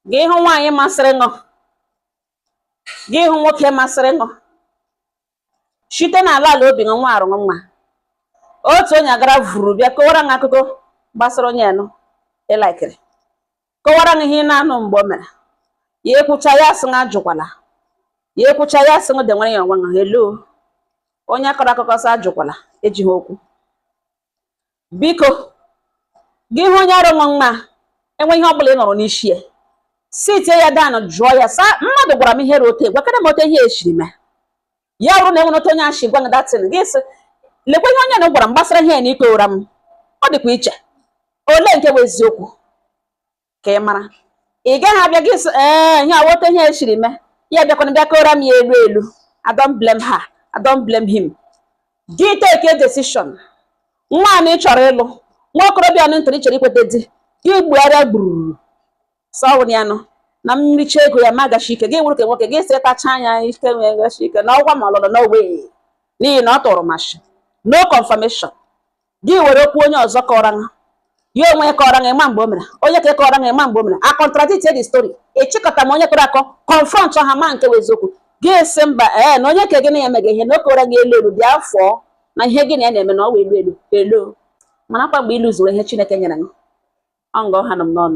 gị hụ nwaanyị masịrị ṅụ, gị hụ nwoke masịrị ṅụ site n'ala ala obi nwa arụ nwa. Otu onye agara vuru bịa kọwara m akụkọ gbasara onye nụ ịlaikiri, kọwara m ihe ị na-anụ mgbe o mere ya, ekwucha ya sị na ajụkwala, ya ekwucha ya sị de nwere ya onwe ha. Hello, onye akọrọ akụkọ sị ajụkwala ejighị okwu. Biko gị hụ onye arụ nwa enwe ihe ọbụla ị nọrọ n'isi ya, si tie ya dan jụọ ya sa mmadụ gwara m ihe rote, gwakere m ote ihe eshiri mee ya bụrụ na enwere ote onye ashi gwa datin gị sị lekwa ihe onye na gwara m gbasara ihe na ikpe ụra m, ọ dịkwa iche, ole nke bụ eziokwu ka ị mara. Ị gaghị abịa gị sị ihe awote ihe eshiri mee ya bịakwana bịa kọrọ m ya elu elu. I don't blame her, I don't blame him. Gị take a decision. Nwaanyị ị chọrọ ịlụ, nwa okorobịa nụ ntụrụ chere ikwete di gị gbugharịa gburu sọwụrụ ya nụ na mmiricha ego ya ma gashi ike, gị wuru ka nwoke gị si tacha anya ike nwee gashi ike na ọgwa ma ọlụlụ na owe n'ihi na ọ tụrụ mashi no confirmation. Gị were okwu onye ọzọ kọrọ nha ya onwe ya kọrọ nha ịma mgbe o mere, onye ka kọrọ nha ịma mgbe o mere, a contradict the story. Ịchịkọta ma onye kọrọ akọ confront ha ma nke bụ eziokwu. Gị si mba na onye ka gị na ya emega ihe na o kọrọ gị elu elu dị afọ na ihe gị na ya na-eme na ọ wee elu elu elu mana kwa mgbe ilu zuru ihe Chineke nyere gị ọ ngọ ha nọ m n'ọnụ.